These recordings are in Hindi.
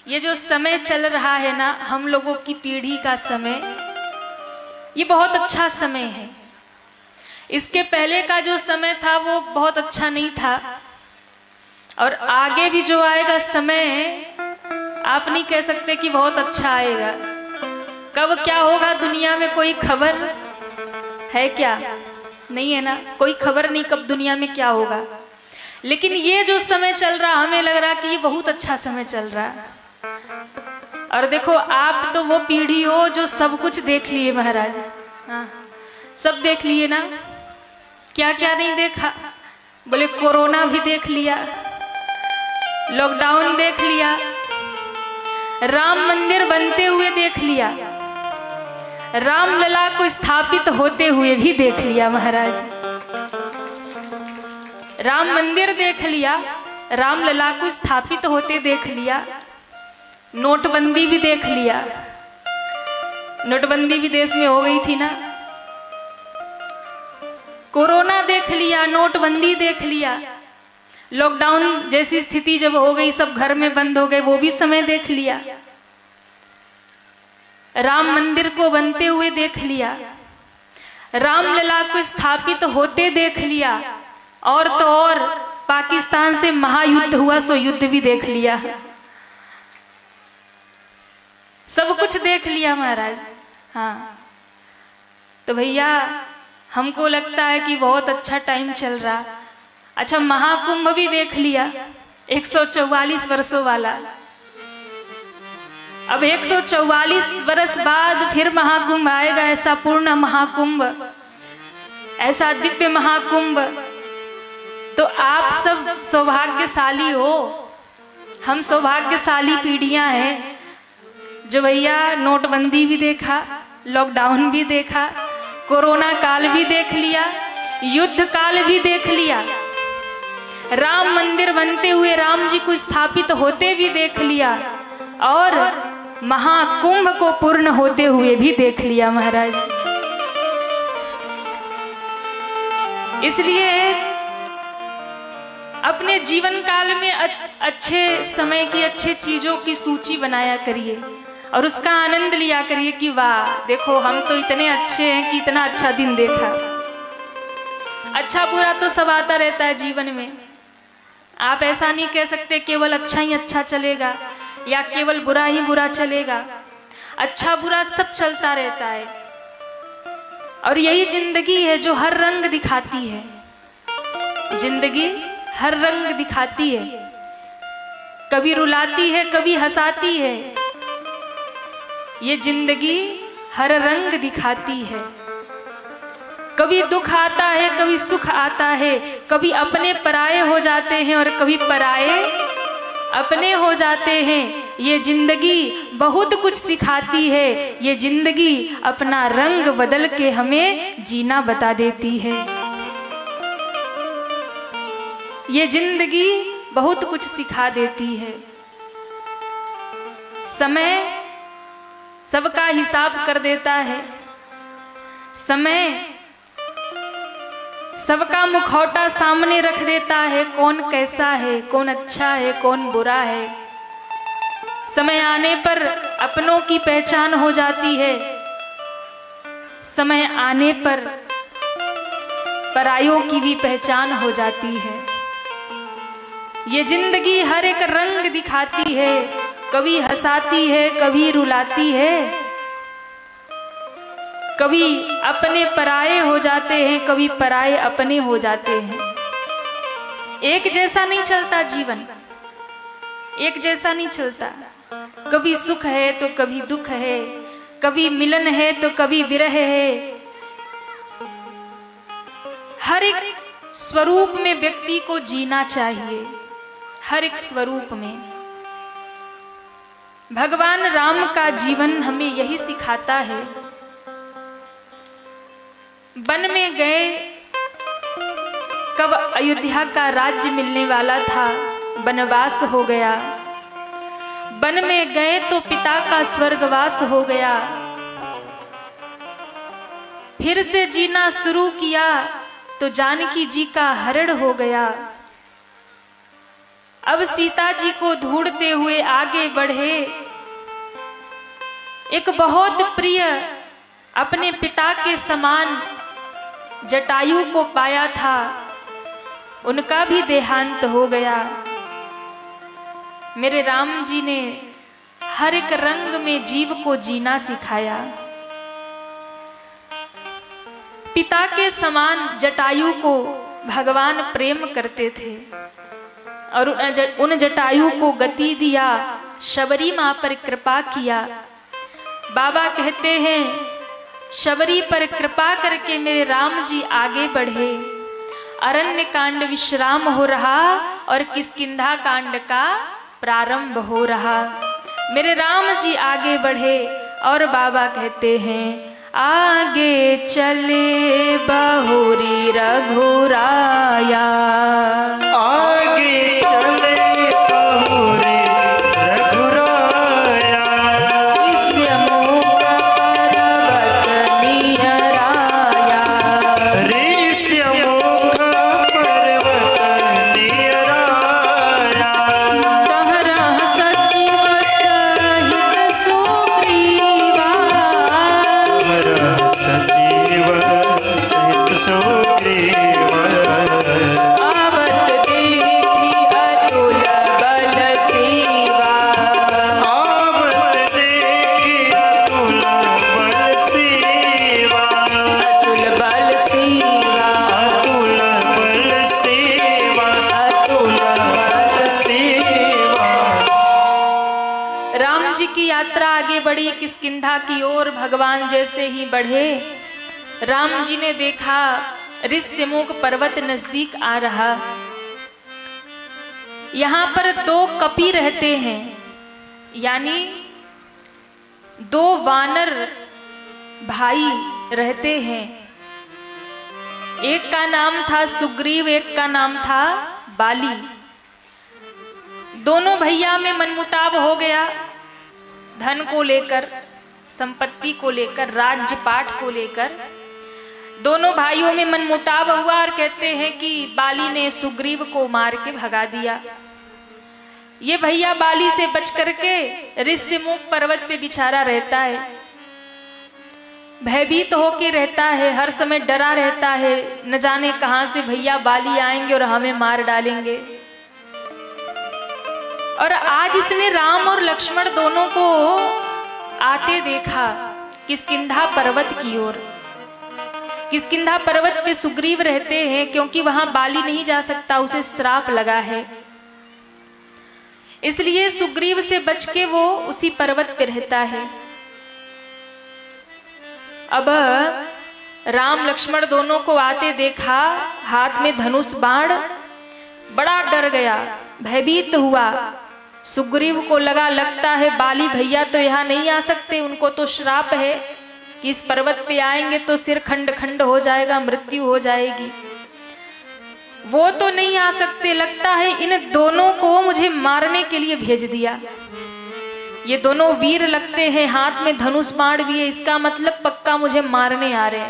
ये जो समय चल रहा है ना, हम लोगों की पीढ़ी का समय, ये बहुत अच्छा समय है। इसके पहले का जो समय था वो बहुत अच्छा नहीं था, और आगे भी जो आएगा समय आप नहीं कह सकते कि बहुत अच्छा आएगा। कब क्या होगा दुनिया में कोई खबर है क्या? नहीं है ना, कोई खबर नहीं कब दुनिया में क्या होगा। लेकिन ये जो समय चल रहा, हमें लग रहा कि ये बहुत अच्छा समय चल रहा है। और देखो, आप तो वो पीढ़ी हो जो सब कुछ देख लिए महाराज। हाँ, सब देख लिए ना। क्या क्या नहीं देखा? बोले कोरोना भी देख लिया, लॉकडाउन देख लिया, राम मंदिर बनते हुए देख लिया, रामलला को स्थापित होते हुए भी देख लिया महाराज। राम मंदिर देख लिया, रामलला को स्थापित होते देख लिया, नोटबंदी भी देख लिया। नोटबंदी भी देश में हो गई थी ना। कोरोना देख लिया, नोटबंदी देख लिया, लॉकडाउन जैसी स्थिति जब हो गई, सब घर में बंद हो गए, वो भी समय देख लिया। राम मंदिर को बनते हुए देख लिया, रामलला को स्थापित होते देख लिया, और तो और पाकिस्तान से महायुद्ध हुआ सो युद्ध भी देख लिया। सब कुछ देख लिया महाराज। हाँ, तो भैया हमको लगता है कि बहुत अच्छा टाइम चल रहा। अच्छा, महाकुंभ भी देख लिया, 144 वर्षों वाला। अब 144 वर्ष बाद फिर महाकुंभ आएगा, ऐसा पूर्ण महाकुंभ, ऐसा दिव्य महाकुंभ। तो आप सब सौभाग्यशाली हो, हम सौभाग्यशाली पीढ़ियां हैं जो भैया नोटबंदी भी देखा, लॉकडाउन भी देखा, कोरोना काल भी देख लिया, युद्ध काल भी देख लिया, राम मंदिर बनते हुए राम जी को स्थापित होते भी देख लिया, और महाकुंभ को पूर्ण होते हुए भी देख लिया महाराज। इसलिए अपने जीवन काल में अच्छे समय की, अच्छे चीजों की सूची बनाया करिए और उसका आनंद लिया करिए कि वाह देखो, हम तो इतने अच्छे हैं कि इतना अच्छा दिन देखा। अच्छा बुरा तो सब आता रहता है जीवन में। आप ऐसा नहीं कह सकते केवल अच्छा ही अच्छा चलेगा या केवल बुरा ही बुरा चलेगा। अच्छा बुरा सब चलता रहता है, और यही जिंदगी है जो हर रंग दिखाती है। जिंदगी हर रंग दिखाती है, कभी रुलाती है, कभी हंसाती है। ये जिंदगी हर रंग दिखाती है। कभी दुख आता है, कभी सुख आता है, कभी अपने पराये हो जाते हैं और कभी पराये अपने हो जाते हैं। ये जिंदगी बहुत कुछ सिखाती है। ये जिंदगी अपना रंग बदल के हमें जीना बता देती है। ये जिंदगी बहुत कुछ सिखा देती है। समय सबका हिसाब कर देता है। समय सबका मुखौटा सामने रख देता है, कौन कैसा है, कौन अच्छा है, कौन बुरा है। समय आने पर अपनों की पहचान हो जाती है, समय आने पर परायों की भी पहचान हो जाती है। ये जिंदगी हर एक रंग दिखाती है, कभी हंसाती है, कभी रुलाती है, कभी अपने पराये हो जाते हैं, कभी पराये अपने हो जाते हैं। एक जैसा नहीं चलता जीवन, एक जैसा नहीं चलता। कभी सुख है तो कभी दुख है, कभी मिलन है तो कभी विरह है। हर एक स्वरूप में व्यक्ति को जीना चाहिए, हर एक स्वरूप में। भगवान राम का जीवन हमें यही सिखाता है। वन में गए, कब अयोध्या का राज्य मिलने वाला था, वनवास हो गया। वन में गए तो पिता का स्वर्गवास हो गया। फिर से जीना शुरू किया तो जानकी जी का हरण हो गया। अब सीता जी को ढूंढते हुए आगे बढ़े। एक बहुत प्रिय अपने पिता के समान जटायु को पाया था, उनका भी देहांत हो गया। मेरे राम जी ने हर एक रंग में जीव को जीना सिखाया। पिता के समान जटायु को भगवान प्रेम करते थे और उन जटायु को गति दिया, शबरी मां पर कृपा किया। बाबा कहते हैं शबरी पर कृपा करके मेरे राम जी आगे बढ़े। अरण्य कांड विश्राम हो रहा और किष्किंधा कांड का प्रारंभ हो रहा। मेरे राम जी आगे बढ़े और बाबा कहते हैं आगे चले बहुरी रघुराया, आगे चले बहुरी रघुराया, ऋष्य मुख पर्वत नियराया, ऋष्य मुख पर्वत नियराया, कहरह सचिव सहित सुग्रीवा, सजीव सहित सुग्रीवा, आवत देखी अतुल बल सेवा, आवत देखी अतुल बल सेवा, अतुल बल सेवा, अतुल बल सेवा, अतुल बल सेवा। राम जी की यात्रा आगे बढ़ी किष्किंधा की ओर। भगवान जैसे ही बढ़े, राम जी ने देखा ऋष्यमुख पर्वत नजदीक आ रहा। यहाँ पर दो कपि रहते हैं, यानी दो वानर भाई रहते हैं। एक का नाम था सुग्रीव, एक का नाम था बाली। दोनों भैया में मनमुटाव हो गया, धन को लेकर, संपत्ति को लेकर, राज्य पाठ को लेकर दोनों भाइयों में मनमुटाव हुआ और कहते हैं कि बाली ने सुग्रीव को मार के भगा दिया। ये भैया बाली से बच करके ऋष्यमुख पर्वत पे बिछारा रहता है, भयभीत होके रहता है, हर समय डरा रहता है, न जाने कहां से भैया बाली आएंगे और हमें मार डालेंगे। और आज इसने राम और लक्ष्मण दोनों को आते देखा किष्किंधा पर्वत की ओर। किष्किंधा पर्वत पे सुग्रीव रहते हैं, क्योंकि वहां बाली नहीं जा सकता, उसे श्राप लगा है, इसलिए सुग्रीव से बच के वो उसी पर्वत पे रहता है। अब राम लक्ष्मण दोनों को आते देखा, हाथ में धनुष बाण, बड़ा डर गया, भयभीत हुआ। सुग्रीव को लगता है बाली भैया तो यहाँ नहीं आ सकते, उनको तो श्राप है कि इस पर्वत पे आएंगे तो सिर खंड खंड हो जाएगा, मृत्यु हो जाएगी, वो तो नहीं आ सकते। लगता है इन दोनों को मुझे मारने के लिए भेज दिया। ये दोनों वीर लगते हैं, हाथ में धनुष बाण भी है, इसका मतलब पक्का मुझे मारने आ रहे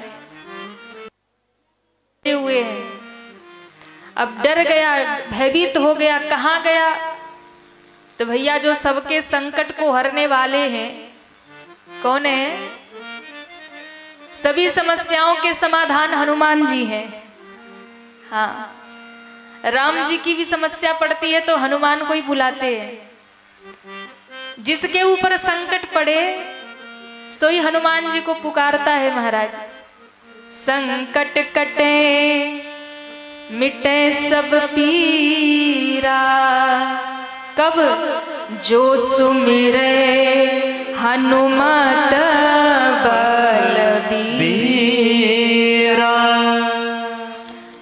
हुए हैं। अब डर गया, भयभीत हो गया, कहाँ गया? तो भैया जो सबके संकट को हरने वाले हैं, कौन है? सभी समस्याओं के समाधान हनुमान जी हैं। हाँ, राम जी की भी समस्या पड़ती है तो हनुमान को ही बुलाते हैं। जिसके ऊपर संकट पड़े सोई हनुमान जी को पुकारता है महाराज। संकट कटे मिटे सब पीरा, कब जो सुमिरे हनुमत बलबीरा।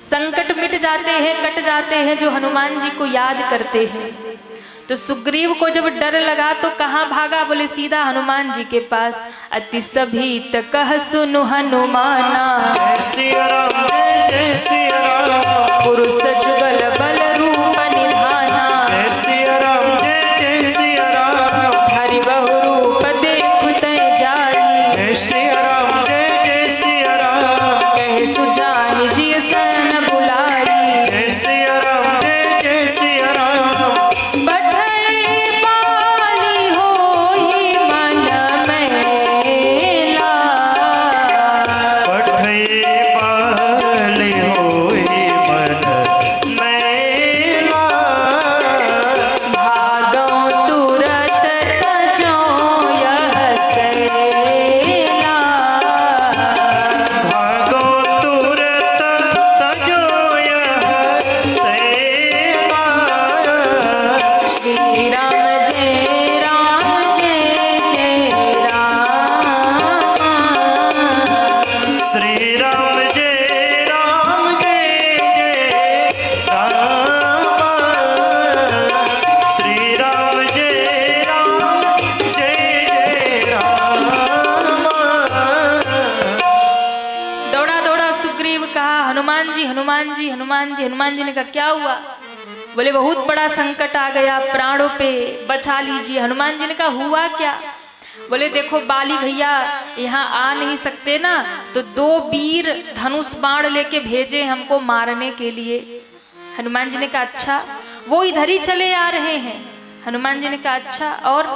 संकट मिट जाते हैं, कट जाते हैं जो हनुमान जी को याद करते हैं। तो सुग्रीव को जब डर लगा तो कहाँ भागा? बोले सीधा हनुमान जी के पास। अति सभीत कह सुनु हनुमाना, जय सिया राम जय सिया राम, पुरुष जुगल बल रूप निधाना, जय सिया राम जय सिया राम, हरि बहु रूप देखु तै जाई, जय सिया राम जय सिया राम, कह सुजान जी सन बुलाई, जय सिया राम जय सिया राम, हनुमान जी हनुमान जी। हनुमान जी ने कहा क्या हुआ? बोले बहुत बड़ा संकट आ गया, प्राणों पे बचा लीजिए। हनुमान जी ने कहा हुआ क्या? बोले देखो बाली भैया यहाँ आ नहीं सकते ना, तो 2 वीर धनुष बाण लेके भेजे हमको मारने के लिए। हनुमान जी ने कहा अच्छा, वो इधर ही चले आ रहे हैं। हनुमान जी ने कहा अच्छा और?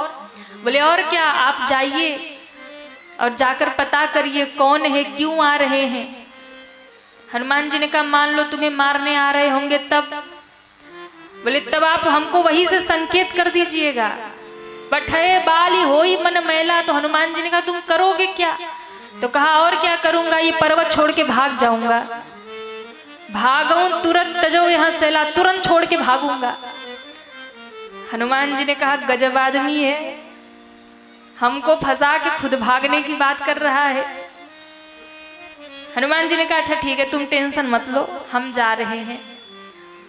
बोले और क्या, आप जाइए और जाकर पता करिए कौन है, क्यों आ रहे हैं। हनुमान जी ने कहा मान लो तुम्हें मारने आ रहे होंगे तब? बोले तब आप हमको वहीं से संकेत कर दीजिएगा। पठे बाली होई मन मैला। तो हनुमान जी ने कहा तुम करोगे क्या? तो कहा और क्या करूंगा, ये पर्वत छोड़ के भाग जाऊंगा। भागूं तुरंत तजो यहाँ सैला, तुरंत छोड़ के भागूंगा। हनुमान जी ने कहा गजब आदमी है, हमको फंसा के खुद भागने की बात कर रहा है। हनुमान जी ने कहा अच्छा ठीक है, तुम टेंशन मत लो, हम जा रहे हैं।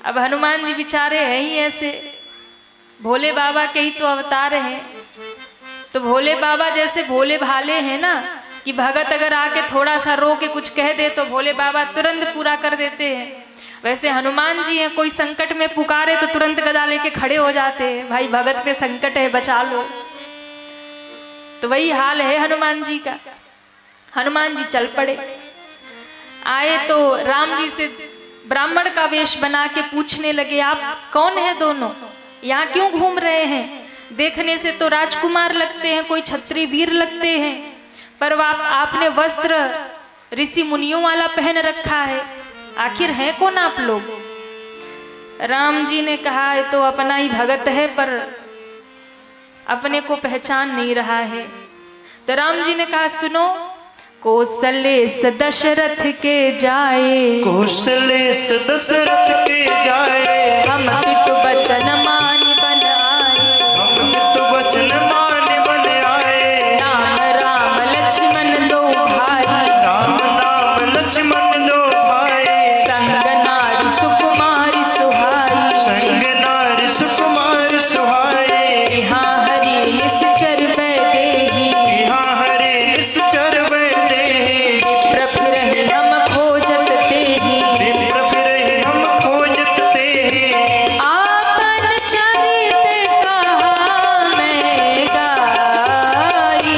अब हनुमान जी बेचारे हैं ही ऐसे, भोले बाबा के ही तो अवतार हैं। तो भोले बाबा जैसे भोले भाले हैं ना, कि भगत अगर आके थोड़ा सा रो के कुछ कह दे तो भोले बाबा तुरंत पूरा कर देते हैं। वैसे हनुमान जी हैं, कोई संकट में पुकारे तो तुरंत गदा लेके खड़े हो जाते हैं, भाई भगत पे संकट है बचा लो। तो वही हाल है हनुमान जी का। हनुमान जी चल पड़े। आए तो राम जी से ब्राह्मण का वेश बना के पूछने लगे आप कौन है दोनों, यहाँ क्यों घूम रहे हैं? देखने से तो राजकुमार लगते हैं, कोई क्षत्रिय वीर लगते हैं, पर आपने वस्त्र ऋषि मुनियों वाला पहन रखा है, आखिर है कौन आप लोग? राम जी ने कहा ये तो अपना ही भगत है, पर अपने को पहचान नहीं रहा है। तो राम जी ने कहा सुनो, कौशलेश दशरथ के जाए, कौशलेश दशरथ के जाए, हम पितु बचन मान बन आए, हम तो वचन मान बन आए। राम राम लक्ष्मण दो भाई, राम नाम लक्ष्मण दो भाई, संग नारी सुकुमारी सुहाई, संग नारी सुकुमार सुहाए। यहाँ हरि निश्चर देही, यहाँ हरे निश्चर देहि, विप्र फिरहि हम खोजत तेहि, विप्र फिरहि हम खोजत तेहि। आपन चरित कहा मैं गाई,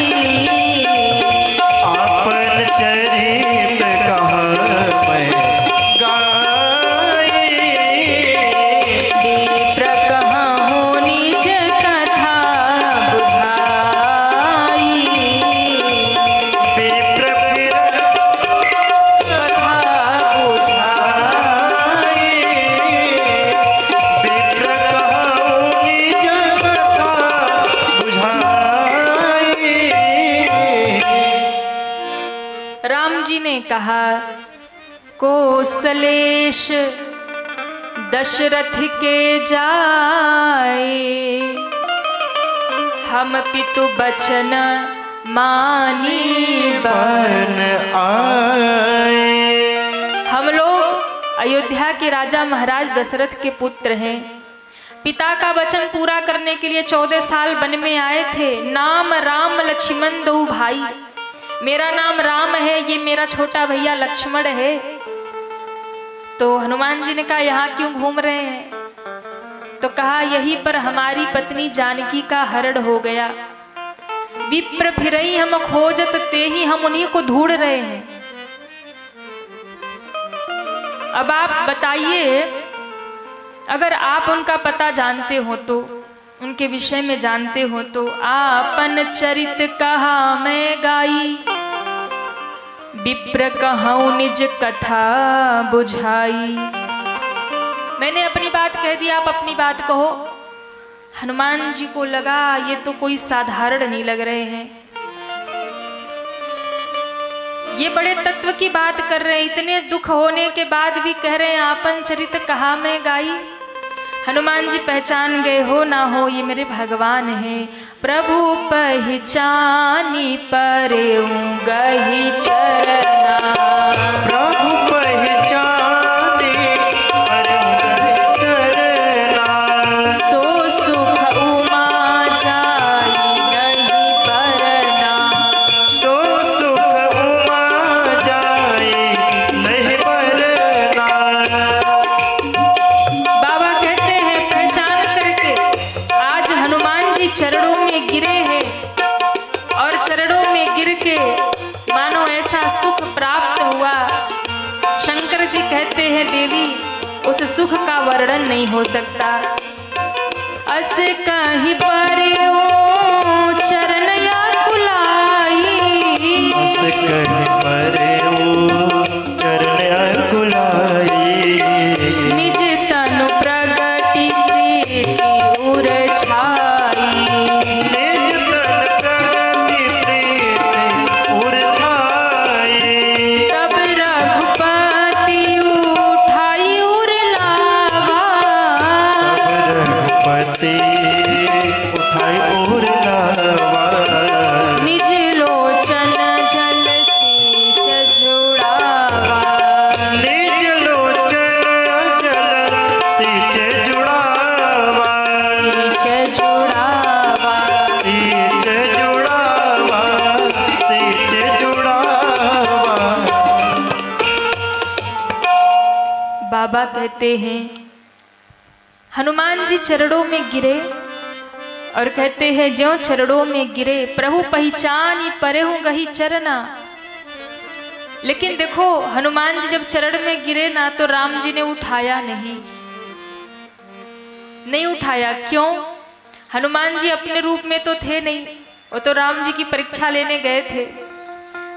आपन चरित कहा मैं गाई। विप्र कहाँ निज कथा बुझाई, विप्र फिर कथा बुझाई। विप्र कहाऊँ निज कथा बुझाई। राम जी ने कहा कौशलेश दशरथ के जाए, हम पितु बचन मानी बन। बन आए। हम लोग अयोध्या के राजा महाराज दशरथ के पुत्र हैं। पिता का वचन पूरा करने के लिए 14 साल वन में आए थे। नाम राम लक्ष्मण दो भाई, मेरा नाम राम है, ये मेरा छोटा भैया लक्ष्मण है। तो हनुमान जी ने कहा यहाँ क्यों घूम रहे हैं? तो कहा यहीं पर हमारी पत्नी जानकी का हरण हो गया, विप्र फिरई हम खोजत तेहि, हम उन्हीं को ढूंढ रहे हैं। अब आप बताइए, अगर आप उनका पता जानते हो तो, उनके विषय में जानते हो तो, आपन चरित कहा मैं गाई, विप्र कहूँ निज कथा बुझाई। मैंने अपनी बात कह दी, आप अपनी बात कहो। हनुमान जी को लगा ये तो कोई साधारण नहीं लग रहे हैं, ये बड़े तत्व की बात कर रहे हैं, इतने दुख होने के बाद भी कह रहे हैं आपन चरित कहा मैं गाई। हनुमान जी पहचान गए, हो ना हो ये मेरे भगवान हैं। प्रभु पहचानी परेऊँगहि चरना, प्रभु पहचाने परेऊँगहि चरना, सो सुख उमा जाई नहीं बरना, सो सुख उमा जाए नहीं बरना। में गिरे हैं और चरणों में गिर के मानो ऐसा सुख प्राप्त हुआ। शंकर जी कहते हैं देवी उस सुख का वर्णन नहीं हो सकता। अस कहीं पर ओ चरण या कुलाई, अस कहीं पर ओ चरण या कुलाई, निज तनु प्रगति प्रीति उर छाई, निज तन प्रगति प्रीति उर छाई, तब रघुपति उठाई उर लावा, तब रघुपति उठाई उर लावा, निज लोचन जल सींच जुड़ावा, निज लोचन जल सींच जुड़ावा, सींच जुड़ावा। सींच जुड़ावा, सींच जुड़ावा। बाबा कहते हैं हनुमान जी चरणों में गिरे और कहते हैं ज्यों चरणों में गिरे प्रभु पहचानी परेहु गही चरना। लेकिन देखो हनुमान जी जब चरण में गिरे ना तो राम जी ने उठाया नहीं उठाया। क्यों? हनुमान जी अपने रूप में तो थे नहीं, वो तो राम जी की परीक्षा लेने गए थे,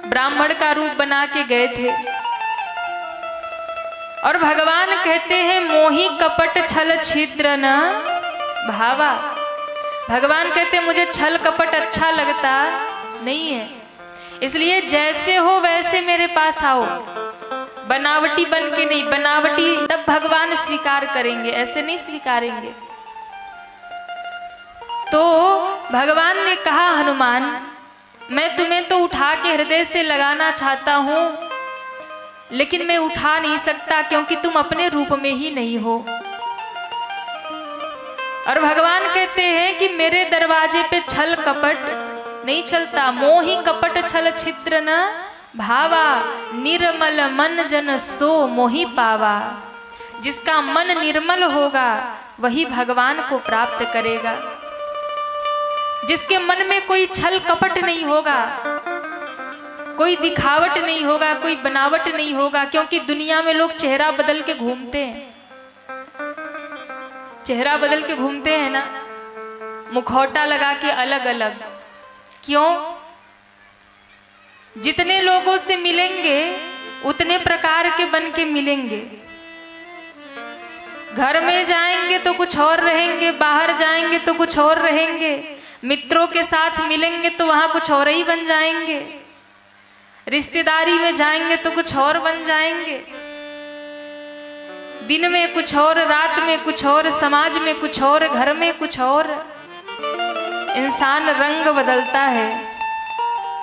ब्राह्मण का रूप बना के गए थे। और भगवान कहते हैं मोही कपट छल छिद्र न भावा। भगवान कहते हैं मुझे छल कपट अच्छा लगता नहीं है, इसलिए जैसे हो वैसे मेरे पास आओ, बनावटी बन के नहीं। बनावटी तब भगवान स्वीकार करेंगे, ऐसे नहीं स्वीकारेंगे। तो भगवान ने कहा हनुमान मैं तुम्हें तो उठा के हृदय से लगाना चाहता हूं, लेकिन मैं उठा नहीं सकता क्योंकि तुम अपने रूप में ही नहीं हो। और भगवान कहते हैं कि मेरे दरवाजे पे छल कपट नहीं चलता। मोही कपट छल छिद्र न भावा, निर्मल मन जन सो मोही पावा। जिसका मन निर्मल होगा वही भगवान को प्राप्त करेगा। जिसके मन में कोई छल कपट नहीं होगा, कोई दिखावट नहीं होगा, कोई बनावट नहीं होगा। क्योंकि दुनिया में लोग चेहरा बदल के घूमते हैं, चेहरा बदल के घूमते हैं ना, मुखौटा लगा के अलग अलग। क्यों? जितने लोगों से मिलेंगे उतने प्रकार के बन के मिलेंगे। घर में जाएंगे तो कुछ और रहेंगे, बाहर जाएंगे तो कुछ और रहेंगे, मित्रों के साथ मिलेंगे तो वहां कुछ और ही बन जाएंगे, रिश्तेदारी में जाएंगे तो कुछ और बन जाएंगे। दिन में कुछ और, रात में कुछ और, समाज में कुछ और, घर में कुछ और। इंसान रंग बदलता है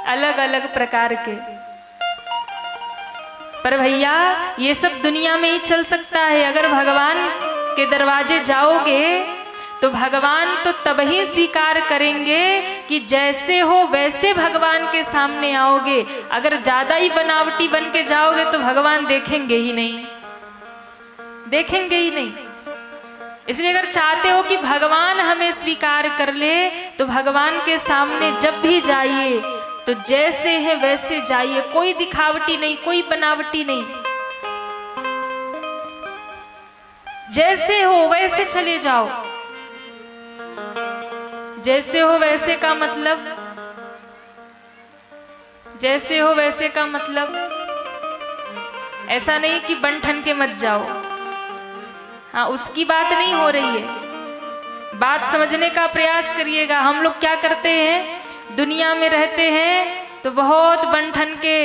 अलग अलग प्रकार के। पर भैया ये सब दुनिया में ही चल सकता है। अगर भगवान के दरवाजे जाओगे तो भगवान तो तब ही स्वीकार करेंगे कि जैसे हो वैसे भगवान के सामने आओगे। अगर ज्यादा ही बनावटी बन के जाओगे तो भगवान देखेंगे ही नहीं, देखेंगे ही नहीं। इसलिए अगर चाहते हो कि भगवान हमें स्वीकार कर ले तो भगवान के सामने जब भी जाइए तो जैसे है वैसे जाइए, कोई दिखावटी नहीं, कोई बनावटी नहीं। जैसे हो वैसे चले जाओ। जैसे हो वैसे का मतलब, जैसे हो वैसे का मतलब ऐसा नहीं कि बन ठन के मत जाओ। हाँ, उसकी बात नहीं हो रही है। बात समझने का प्रयास करिएगा। हम लोग क्या करते हैं, दुनिया में रहते हैं तो बहुत बन ठन के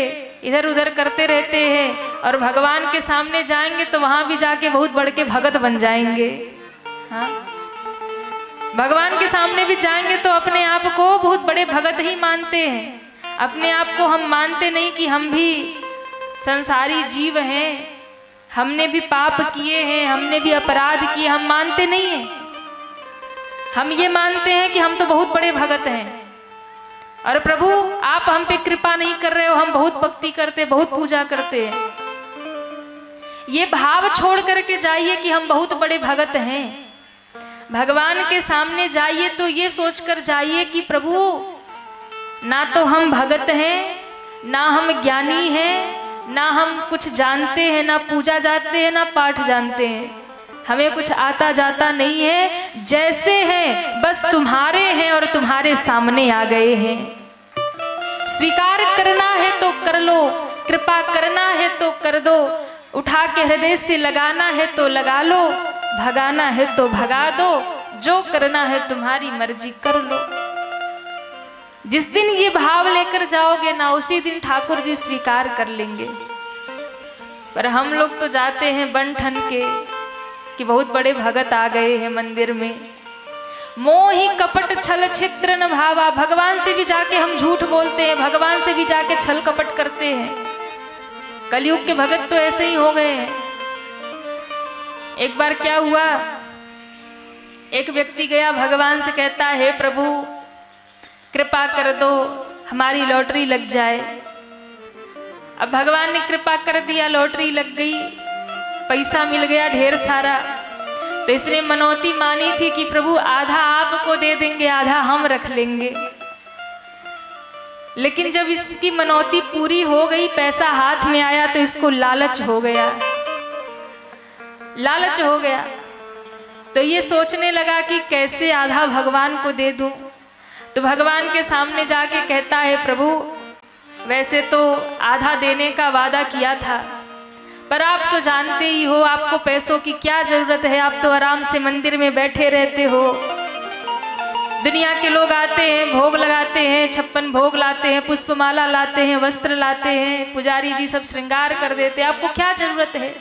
इधर उधर करते रहते हैं, और भगवान के सामने जाएंगे तो वहां भी जाके बहुत बड़ के भगत बन जाएंगे। हाँ, भगवान के सामने भी जाएंगे तो अपने आप को बहुत बड़े भगत ही मानते हैं। अपने आप को हम मानते नहीं कि हम भी संसारी जीव हैं, हमने भी पाप किए हैं, हमने भी अपराध किए। हम मानते नहीं हैं। हम ये मानते हैं कि हम तो बहुत बड़े भगत हैं और प्रभु आप हम पे कृपा नहीं कर रहे हो, हम बहुत भक्ति करते, बहुत पूजा करते हैं। ये भाव छोड़ करके जाइए कि हम बहुत बड़े भगत हैं। भगवान के सामने जाइए तो ये सोचकर जाइए कि प्रभु ना तो हम भगत हैं, ना हम ज्ञानी हैं, ना हम कुछ जानते हैं, ना पूजा जानते हैं, ना पाठ जानते हैं, हमें कुछ आता जाता नहीं है। जैसे हैं बस तुम्हारे हैं और तुम्हारे सामने आ गए हैं। स्वीकार करना है तो कर लो, कृपा करना है तो कर दो, उठा के हृदय से लगाना है तो लगा लो, भगाना है तो भगा दो, जो करना है तुम्हारी मर्जी कर लो। जिस दिन ये भाव लेकर जाओगे ना, उसी दिन ठाकुर जी स्वीकार कर लेंगे। पर हम लोग तो जाते हैं बन ठन के कि बहुत बड़े भगत आ गए हैं मंदिर में। मोहि कपट छल छिद्र न भावा, भगवान से भी जाके हम झूठ बोलते हैं, भगवान से भी जाके छल कपट करते हैं। कलयुग के भगत तो ऐसे ही हो गए हैं। एक बार क्या हुआ, एक व्यक्ति गया भगवान से, कहता है हे प्रभु कृपा कर दो, हमारी लॉटरी लग जाए। अब भगवान ने कृपा कर दिया, लॉटरी लग गई, पैसा मिल गया ढेर सारा। तो इसने मनौती मानी थी कि प्रभु आधा आपको दे देंगे, आधा हम रख लेंगे। लेकिन जब इसकी मनौती पूरी हो गई, पैसा हाथ में आया, तो इसको लालच हो गया, लालच हो गया। तो ये सोचने लगा कि कैसे आधा भगवान को दे दूं। तो भगवान के सामने जाके कहता है प्रभु वैसे तो आधा देने का वादा किया था, पर आप तो जानते ही हो आपको पैसों की क्या जरूरत है, आप तो आराम से मंदिर में बैठे रहते हो। दुनिया के लोग आते हैं, भोग लगाते हैं, 56 भोग लाते हैं, पुष्पमाला लाते हैं, वस्त्र लाते हैं, पुजारी जी सब श्रृंगार कर देते हैं, आपको क्या जरूरत है।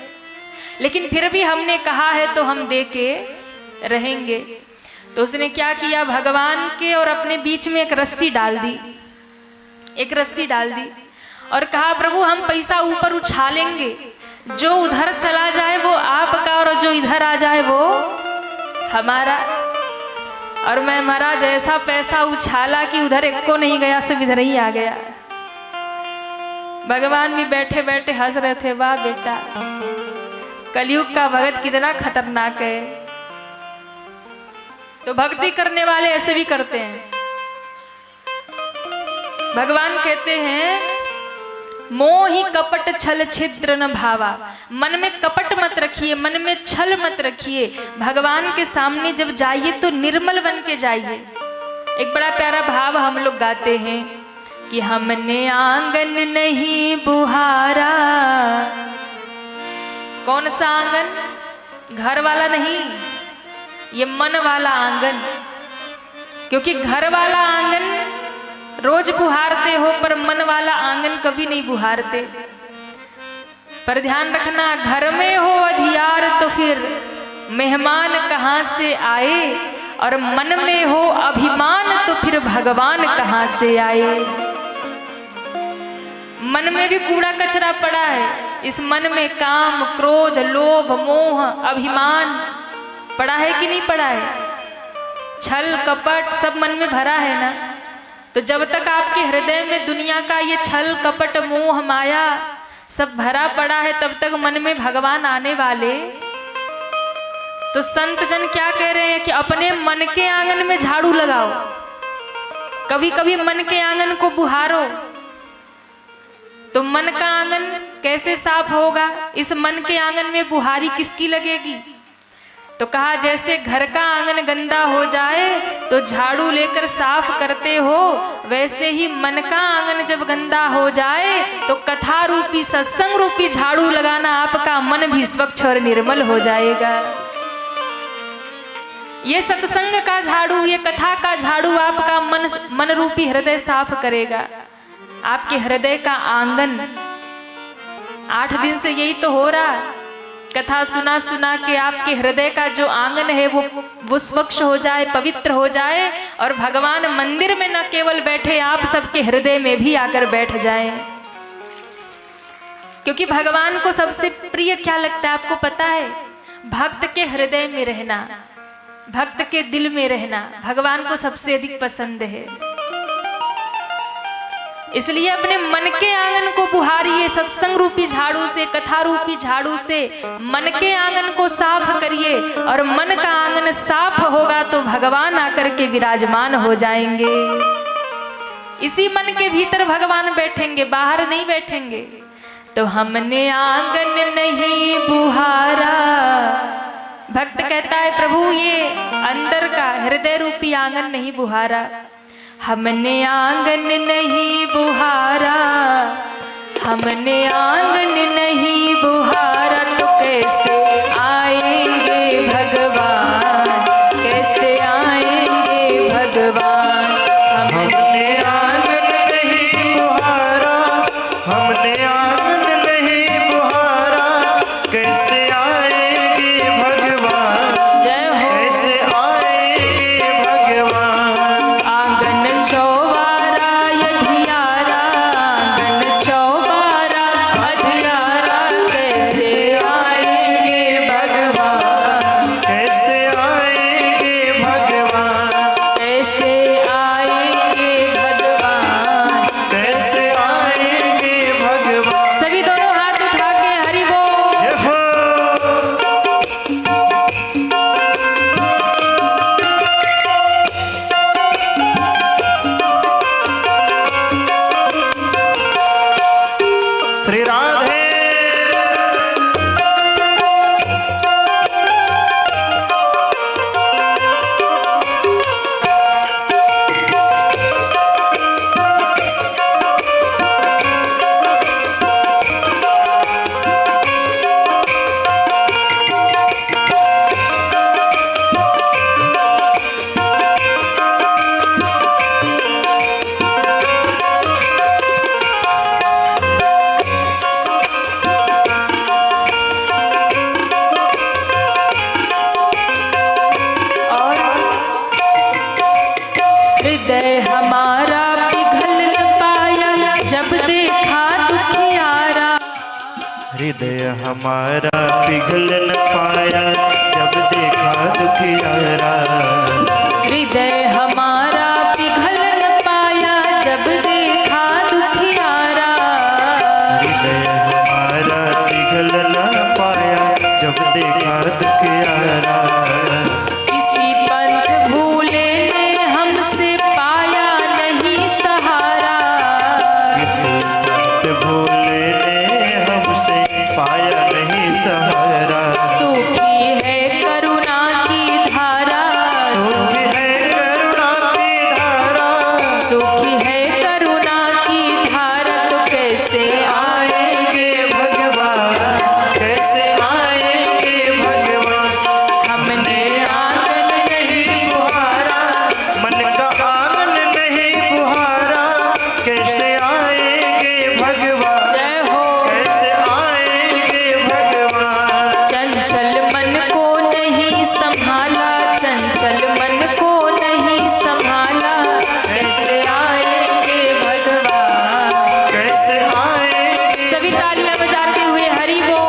लेकिन फिर भी हमने कहा है तो हम दे के रहेंगे। तो उसने क्या किया, भगवान के और अपने बीच में एक रस्सी डाल दी, एक रस्सी डाल दी और कहा प्रभु हम पैसा ऊपर उछालेंगे, जो उधर चला जाए वो आपका और जो इधर आ जाए वो हमारा। और मैं महाराज ऐसा पैसा उछाला कि उधर एक को नहीं गया, सब इधर ही आ गया। भगवान भी बैठे बैठे हंस रहे थे, वाह बेटा कलयुग का भगत कितना खतरनाक है। तो भक्ति करने वाले ऐसे भी करते हैं। भगवान कहते हैं मोहि कपट छल छिद्र न भावा, मन में कपट मत रखिए, मन में छल मत रखिए। भगवान के सामने जब जाइए तो निर्मल बन के जाइए। एक बड़ा प्यारा भाव हम लोग गाते हैं कि हमने आंगन नहीं बुहारा। कौन सा आंगन? घर वाला नहीं, ये मन वाला आंगन। क्योंकि घर वाला आंगन रोज बुहारते हो, पर मन वाला आंगन कभी नहीं बुहारते। पर ध्यान रखना, घर में हो अधियार तो फिर मेहमान कहाँ से आए, और मन में हो अभिमान तो फिर भगवान कहाँ से आए। मन में भी कूड़ा कचरा पड़ा है, इस मन में काम क्रोध लोभ मोह अभिमान पड़ा है कि नहीं पड़ा है? छल कपट सब मन में भरा है ना। तो जब तक आपके हृदय में दुनिया का ये छल कपट मोह माया सब भरा पड़ा है, तब तक मन में भगवान आने वाले। तो संत जन क्या कह रहे हैं कि अपने मन के आंगन में झाड़ू लगाओ, कभी कभी मन के आंगन को बुहारो। तो मन का आंगन कैसे साफ होगा? इस मन के आंगन में बुहारी किसकी लगेगी? तो कहा जैसे घर का आंगन गंदा हो जाए तो झाड़ू लेकर साफ करते हो, वैसे ही मन का आंगन जब गंदा हो जाए तो कथा रूपी सत्संग रूपी झाड़ू लगाना, आपका मन भी स्वच्छ और निर्मल हो जाएगा। ये सत्संग का झाड़ू, ये कथा का झाड़ू आपका मन रूपी हृदय साफ करेगा। आपके हृदय का आंगन 8 दिन से यही तो हो रहा, कथा सुना सुना के आपके हृदय का जो आंगन है वो स्वच्छ हो जाए, पवित्र हो जाए, और भगवान मंदिर में न केवल बैठे, आप सबके हृदय में भी आकर बैठ जाए। क्योंकि भगवान को सबसे प्रिय क्या लगता है आपको पता है? भक्त के हृदय में रहना, भक्त के दिल में रहना भगवान को सबसे अधिक पसंद है। इसलिए अपने मन के आंगन को बुहारिए, सत्संग रूपी झाड़ू से, कथा रूपी झाड़ू से मन के आंगन को साफ करिए। और मन का आंगन साफ होगा तो भगवान आकर के विराजमान हो जाएंगे। इसी मन के भीतर भगवान बैठेंगे, बाहर नहीं बैठेंगे। तो हमने आंगन नहीं बुहारा, भक्त कहता है प्रभु ये अंदर का हृदय रूपी आंगन नहीं बुहारा। हमने आंगन नहीं बुहारा, हमने आंगन नहीं बुहारा, तो कैसे आएंगे भगवान, कैसे आएंगे भगवान। हमने आंगन नहीं बुहारा, हमने आंगन नहीं बुहारा, कैसे आएंगे भगवान, जय हो। कैसे आएंगे भगवान। आंगन चौबारा यधियारा, आंगन चौबारा अधियारा, कैसे आएंगे भगवान, कैसे आएंगे भगवान, कैसे आएंगे भगवान, कैसे आएंगे भगवान। सभी दोनों हाथ उठा के हरि बोल। जय हो। श्री राधे। और हृदय हमारा पिघल न पाया जब देखा दुखियारा, हृदय हमारा पिघल न पाया जब देखा दुखियारा। हृदय हमारा पिघल न पाया जब देखा दुखियारा। हृदय हमारा पिघल न पाया जब देखा दुखियारा। किसी पंथ भूले ने हमसे पाया नहीं सहारा, किसी पंथ भोले ने हमसे पाया नहीं सहारा। सूखी है करुणा की धारा, सूखी है करुणा की धारा, सूखी है करुणा की धारा, तो कैसे आएंगे भगवान, कैसे आएंगे भगवान। हमने आंगन नहीं बुहारा, मन का आंगन नहीं बुहारा, कैसे आएंगे भगवान, जय हो। कैसे आएंगे भगवान। चंचल मन को नहीं संभाला, चंचल मन को नहीं संभाला, कैसे आएंगे भगवान। कैसे आएंगे। सभी तालियां बजाते हुए हरि बोल।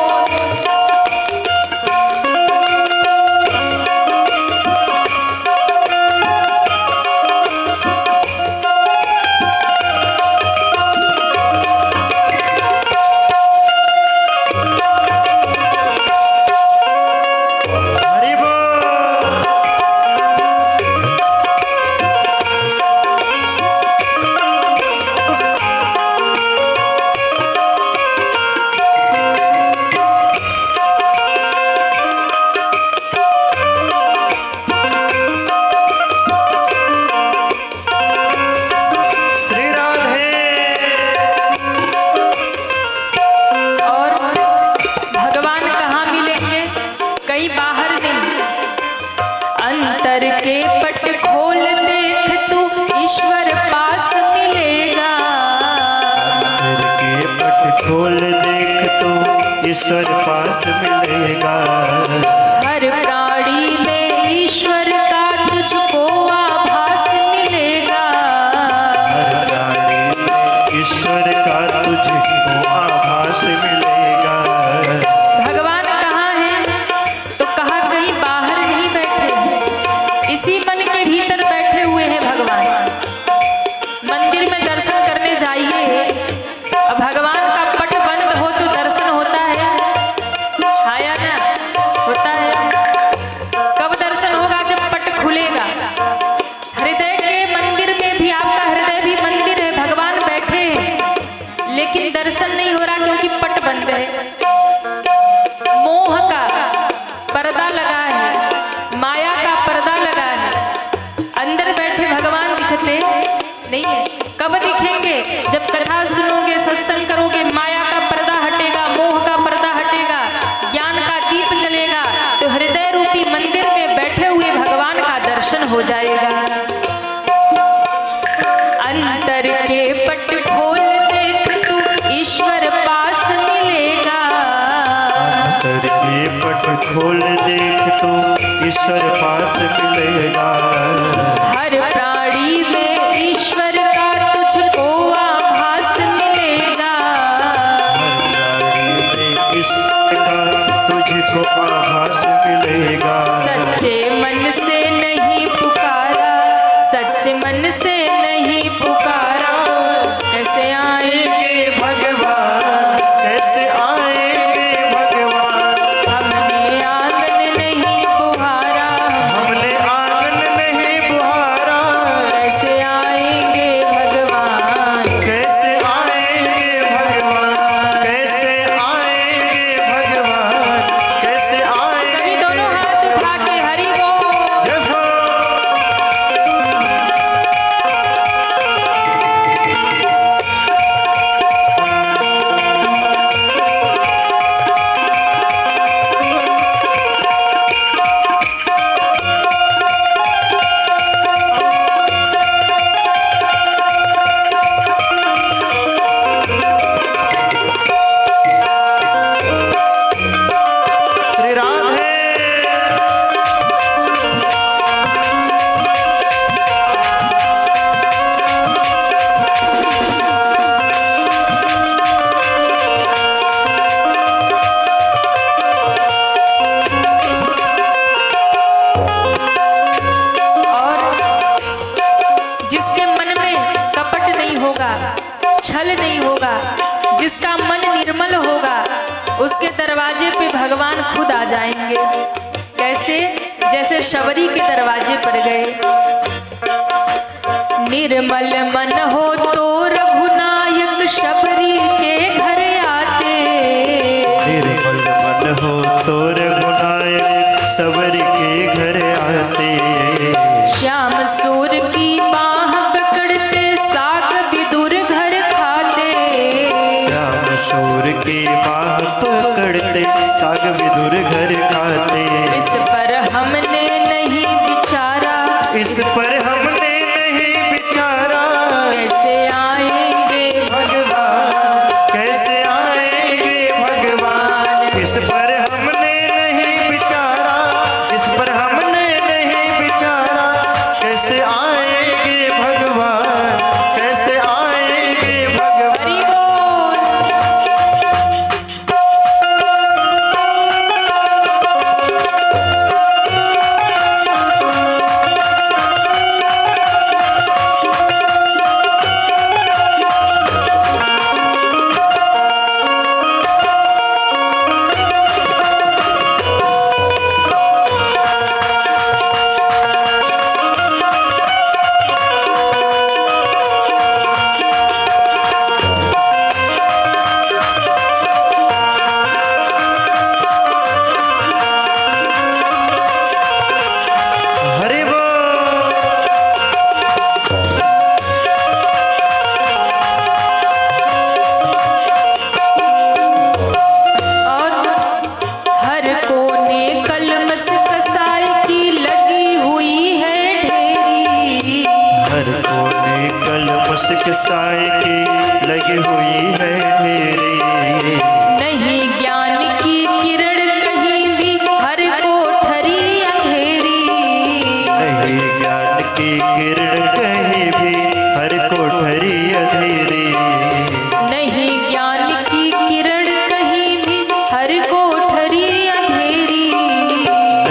हरि बोल। श्री राधे। और भगवान कहाँ मिलेंगे? कहीं बाहर नहीं, अंतर के पट खोल देख तू ईश्वर पास मिलेगा। अंतर के पट खोल देख तो ईश्वर पास मिलेगा। हर प्राणी में ईश्वर का तुझको आभास मिलेगा। हर प्राणी में ईश्वर का तुझको आभास मिलेगा। भगवान कहाँ हैं? तो कहा कहीं बाहर नहीं बैठे, इसी मन के भीतर बैठे हुए हैं भगवान। मंदिर में दर्शन करने जाइए, नहीं है। कब दिखेंगे? जब कथा सुनोगे, सत्संग करोगे, माया का पर्दा हटेगा, मोह का पर्दा हटेगा, ज्ञान का दीप जलेगा, तो हृदय रूपी मंदिर में बैठे हुए भगवान का दर्शन हो जाएगा। अंतर के पट खोल देख तू, ईश्वर पास मिलेगा। अंतर के पट खोल देख तो ईश्वर पास मिलेगा। हर प्राणी में ईश्वर का तुझको आभास मिलेगा। हर प्राणी में ईश्वर का तुझको आभास मिलेगा। सच्चे मन से नहीं पुकारा, सच्चे मन से नहीं पुकारा, कैसे आएंगे भगवान, कैसे आएंगे भगवान। हमने आंगन नहीं बुहारा, हमने आंगन नहीं बुहारा। कैसे आएंगे भगवान, कैसे आएंगे भगवान, कैसे आएंगे भगवान, कैसे आएंगे। सभी दोनों हाथ उठा के हरि बोल। जय हो। श्री राधे। और जिसके मन में कपट नहीं होगा, छल नहीं होगा, जिसका मन निर्मल होगा, उसके दरवाजे पे भगवान खुद आ जाएंगे। कैसे? जैसे शबरी के दरवाजे पर गए। निर्मल मन हो तो रघुनायक शबरी के घर आते। निर्मल मन हो तो रघुनायक सबर के घर आते। श्याम सूर की बाह पकड़ते, साग विदुर घर खाते। श्याम सूर के बाह पकड़ते, साग विदुर घर खाते। इस पर हमने नहीं विचारा, इस पर हमने नहीं विचारा। कैसे आएंगे भगवान, कैसे आएंगे भगवान। इस पर हमने नहीं विचारा, इस पर हमने नहीं विचारा। कैसे आएंगे भगवान, कैसे आएंगे भगवान। हरि बोल। हरि बोल। और हर कोने कलमस कसाई की लगी हुई है ढेरी। हर कोने कलमस साए की लगी हुई है ढेरी। नहीं ज्ञान की किरण कहीं भी, हर कोठरी अंधेरी। नहीं ज्ञान की किरण कहीं भी, हर कोठरी अधेरी। नहीं ज्ञान की किरण कहीं भी, हर कोठरी अंधेरी।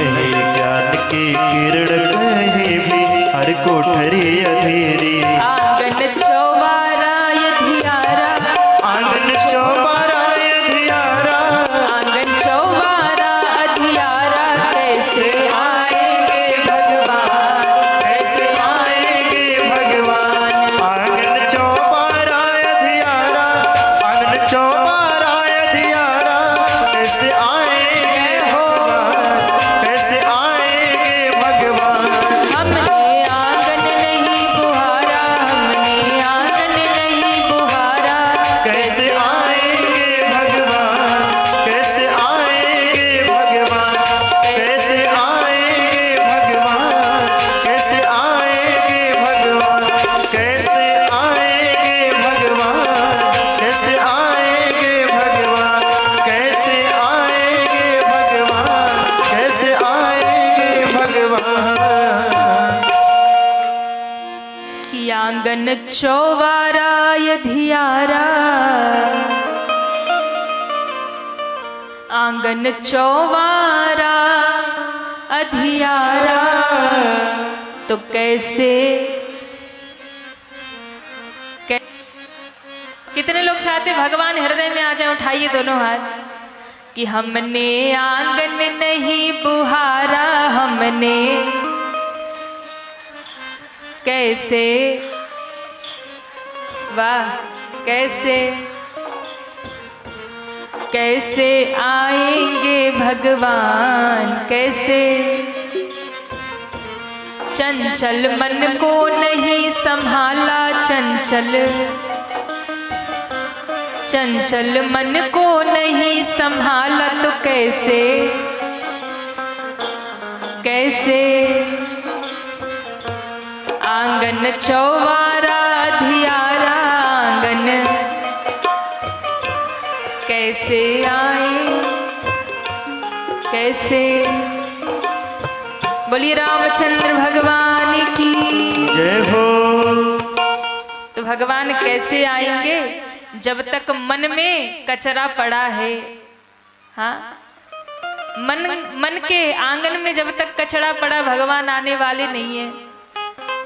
नहीं ज्ञान की किरण कहीं भी, हर कोठरी अधेरी। आंगन चौबारा यधियारा, आंगन चौबारा यधियारा। चौवारा यधियारा, आंगन चौवारा अधियारा, तो कैसे कितने लोग चाहते भगवान हृदय में आ जाए? उठाइए दोनों हाथ कि हमने आंगन नहीं बुहारा, हमने कैसे, वाह कैसे, कैसे आएंगे भगवान, कैसे चंचल मन को नहीं संभाला, चंचल मन को नहीं संभाला, तो कैसे कैसे आंगन चौवारा अधियारा, आंगन कैसे आए, कैसे। बोलिए रामचंद्र भगवान की जय हो। तो भगवान कैसे आएंगे? जब तक मन में कचरा पड़ा है, हाँ, मन के आंगन में जब तक कचरा पड़ा, भगवान आने वाले नहीं है।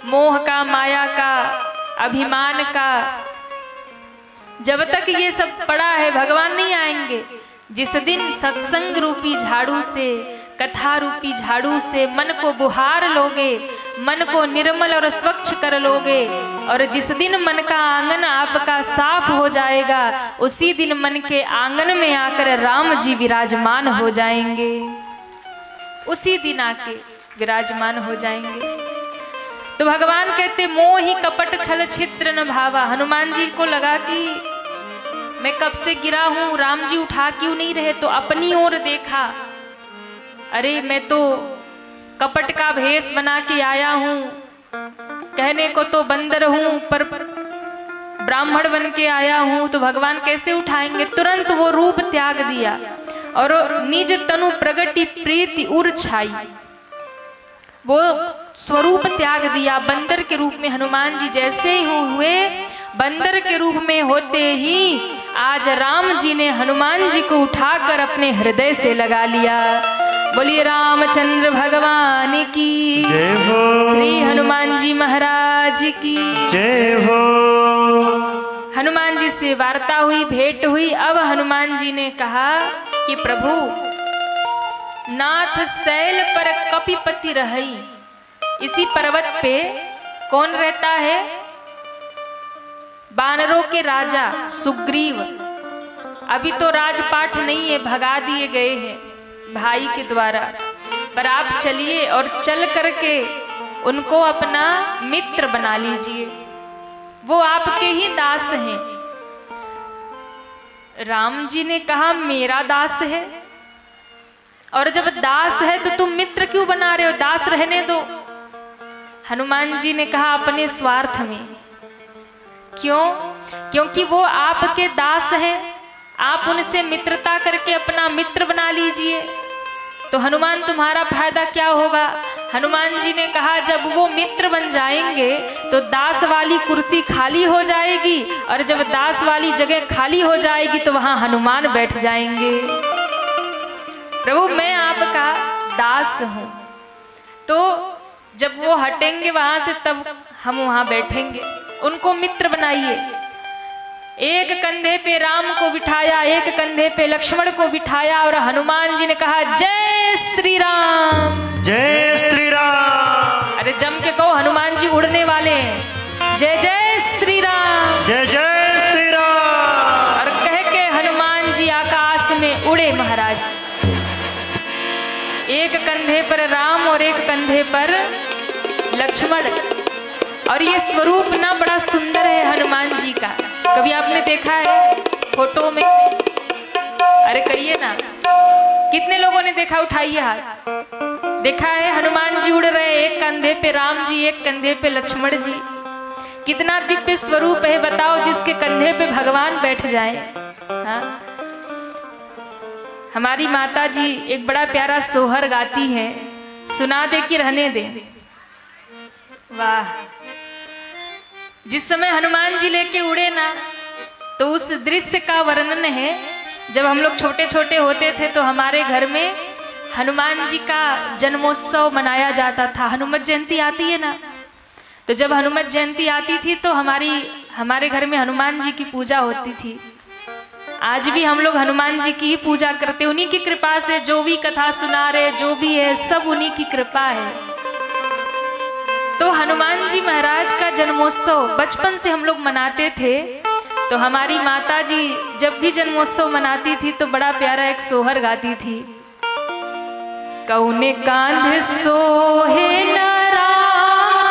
मोह का, माया का, अभिमान का, जब तक ये सब पड़ा है भगवान नहीं आएंगे। जिस दिन सत्संग रूपी झाड़ू से, कथा रूपी झाड़ू से मन को बुहार लोगे, मन को निर्मल और स्वच्छ कर लोगे, और जिस दिन मन का आंगन आपका साफ हो जाएगा, उसी दिन मन के आंगन में आकर राम जी विराजमान हो जाएंगे, उसी दिन आके विराजमान हो जाएंगे। तो भगवान कहते मोहि कपट छल छिद्र न भावा। हनुमान जी को लगा कि मैं कब से गिरा हूं, राम जी उठा क्यों नहीं रहे, तो अपनी ओर देखा, अरे मैं तो कपट का भेष बना के आया हूं, कहने को तो बंदर हूं पर ब्राह्मण बन के आया हूं, तो भगवान कैसे उठाएंगे। तुरंत वो रूप त्याग दिया और निज तनु प्रगति प्रीति उर छाई, वो स्वरूप त्याग दिया। बंदर के रूप में हनुमान जी जैसे ही हुए, बंदर के रूप में होते ही आज राम जी ने हनुमान जी को उठाकर अपने हृदय से लगा लिया। बोलिए रामचंद्र भगवान की जय हो। श्री हनुमान जी महाराज की जय हो। हनुमान जी से वार्ता हुई, भेंट हुई। अब हनुमान जी ने कहा कि प्रभु, नाथ शैल पर कपिपति रही। इसी पर्वत पे कौन रहता है? बानरों के राजा सुग्रीव। अभी तो राजपाट नहीं है, भगा दिए गए हैं भाई के द्वारा, पर आप चलिए और चल करके उनको अपना मित्र बना लीजिए, वो आपके ही दास हैं। राम जी ने कहा मेरा दास है, और जब दास है तो तुम मित्र क्यों बना रहे हो, दास रहने दो। हनुमान जी ने कहा अपने स्वार्थ में। क्यों? क्योंकि वो आपके दास हैं, आप उनसे मित्रता करके अपना मित्र बना लीजिए, तो हनुमान तुम्हारा फायदा क्या होगा। हनुमान जी ने कहा जब वो मित्र बन जाएंगे तो दास वाली कुर्सी खाली हो जाएगी, और जब दास वाली जगह खाली हो जाएगी तो वहां हनुमान बैठ जाएंगे। प्रभु मैं आपका दास हूं, तो जब वो हटेंगे वहां से तब हम वहां बैठेंगे। उनको मित्र बनाइए। एक कंधे पे राम को बिठाया, एक कंधे पे लक्ष्मण को बिठाया, और हनुमान जी ने कहा जय श्री राम, जय श्री राम। अरे जम के कहो, हनुमान जी उड़ने वाले हैं। जय जय श्री राम, जय जय श्री राम। और कह के हनुमान जी आकाश में उड़े महाराज। एक कंधे पर राम और एक कंधे पर लक्ष्मण। और ये स्वरूप ना बड़ा सुंदर है हनुमान जी का। कभी आपने देखा है फोटो में? अरे कहिए ना, कितने लोगों ने देखा? उठाइए हाथ। देखा है हनुमान जी उड़ रहे, एक कंधे पे राम जी, एक कंधे पे लक्ष्मण जी। कितना दिव्य स्वरूप है बताओ, जिसके कंधे पे भगवान बैठ जाए। हाँ? हमारी माता जी एक बड़ा प्यारा सोहर गाती है, सुना दे कि रहने दे। वाह, जिस समय हनुमान जी लेके उड़े ना, तो उस दृश्य का वर्णन है। जब हम लोग छोटे छोटे होते थे तो हमारे घर में हनुमान जी का जन्मोत्सव मनाया जाता था। हनुमत जयंती आती है ना, तो जब हनुमत जयंती आती थी तो हमारे घर में हनुमान जी की पूजा होती थी। आज भी हम लोग हनुमान जी की ही पूजा करते, उन्हीं की कृपा से जो भी कथा सुना रहे, जो भी है, सब उन्हीं की कृपा है। तो हनुमान जी महाराज का जन्मोत्सव बचपन से हम लोग मनाते थे। तो हमारी माता जी जब भी जन्मोत्सव मनाती थी तो बड़ा प्यारा एक सोहर गाती थी। कौने कांध सोहे न रामा,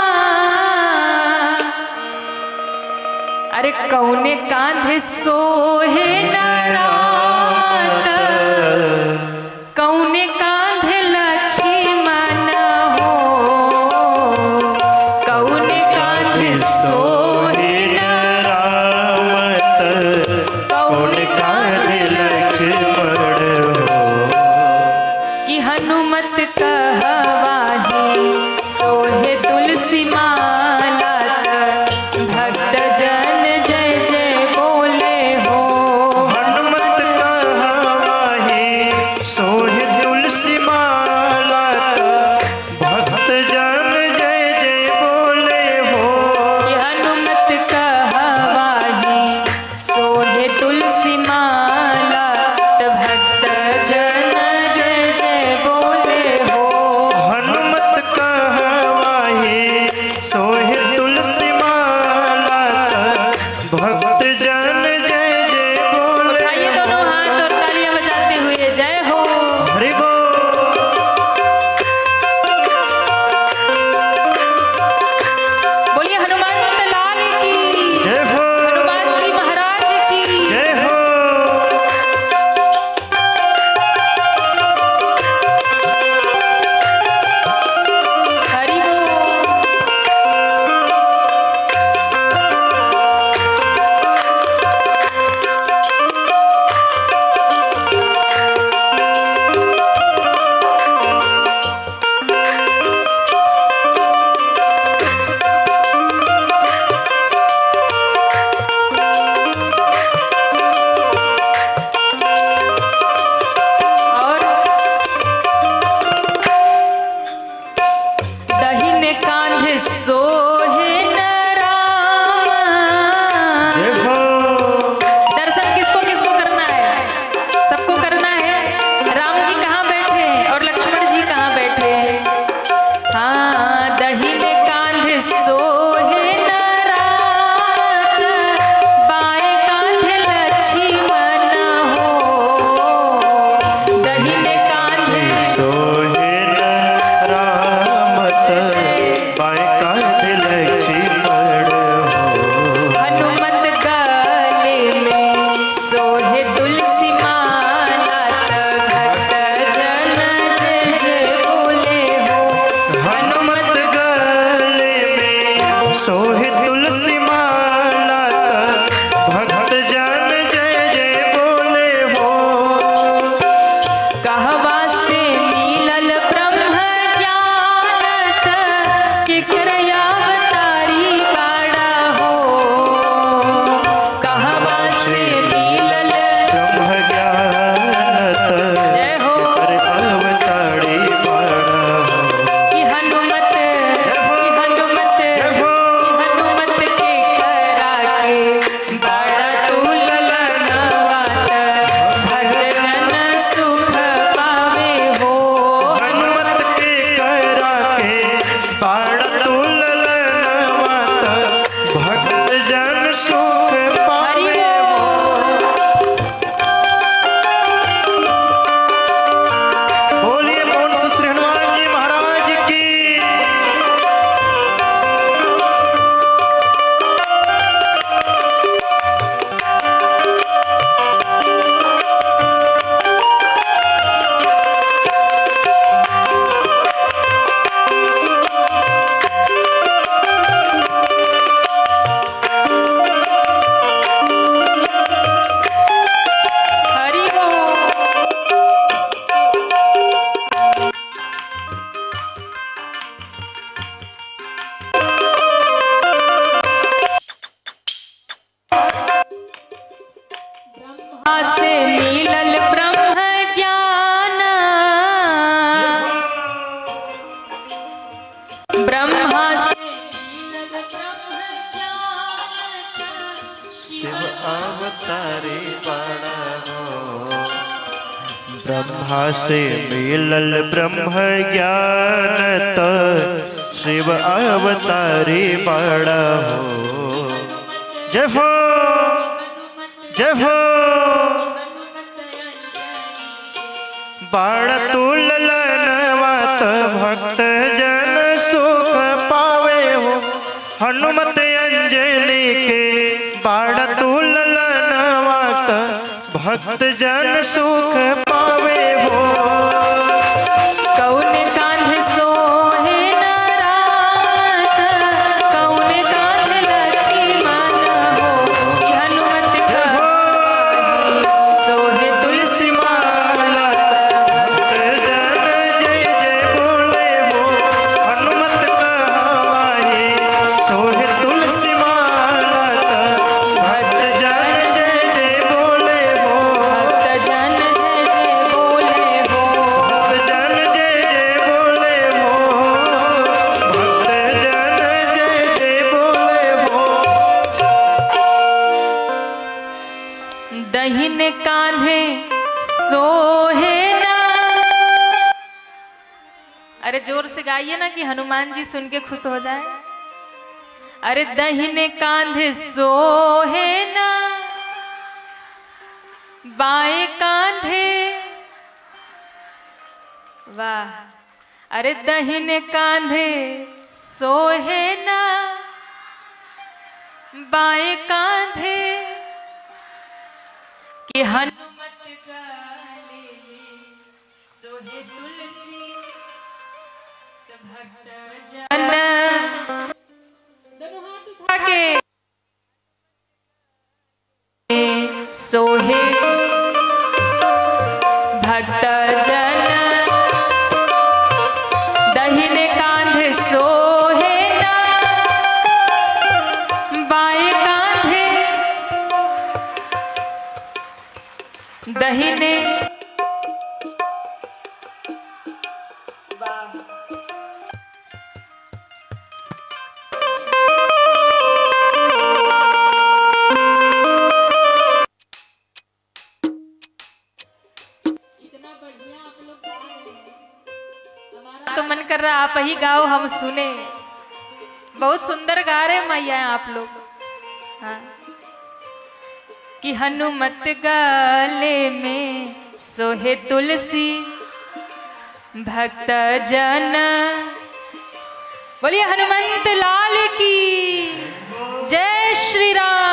अरे कौने कांध सोहे न रामा, कौने कांध लक्ष्मण हो, कौने कांध सोहे न राम, कौने कांध लक्ष्मण हो, कि हनुमत कहवाही सोहे तुलसी माला, भक्त जन जय जय बोले हो। हनुमत शिव अवतारे बड़ा हो। ब्रह्मा से मिलल ब्रह्म ज्ञान तो शिव अवतारे बड़ा हो। जय हो जय हो बाण तुलनवात भक्त जन सुख पावे हो। हनुमत अंजनी के बाण तुलनवात भक्त जन सुख पावे हो। कौन कांध सोहे नारायण, कौन कांध लक्ष्मण हो। हनुमत सोहे तुलसी माला, भक्त जन जय जय बोले हो। हनुमत कहावाहे सोहे तुलसी माला, भक्त जन जय जय बोले हो। भक्त जन जय जय बोले हो। भक्त जन जय जय बोले हो। भक्त जन जय जय बोले हो। दहिन कांधे सोहे ना। अरे जोर से गाइए ना कि हनुमान जी सुन के खुश हो जाए। अरे दहिने कांधे सोहे ना, बाएं कांधे, वाह। अरे दहिने कांधे सोहे ना, बाएं कांधे कि हनुमत गाले में सोहे तुलसी तो भक्त जन। दोनों हाथ उठा के सोहे भक्त जन। दहिने कांधे सोहे ना, बाएं कांधे दहिने। इतना बढ़िया आप लोग गा रहे हैं, हमारा तो मन कर रहा आप ही गाओ हम सुने। बहुत सुंदर गा रहे हैं मैया आप लोग। हाँ कि हनुमत गाले में सोहे तुलसी भक्त जन। बोलिए हनुमंत लाल की जय। श्री राम।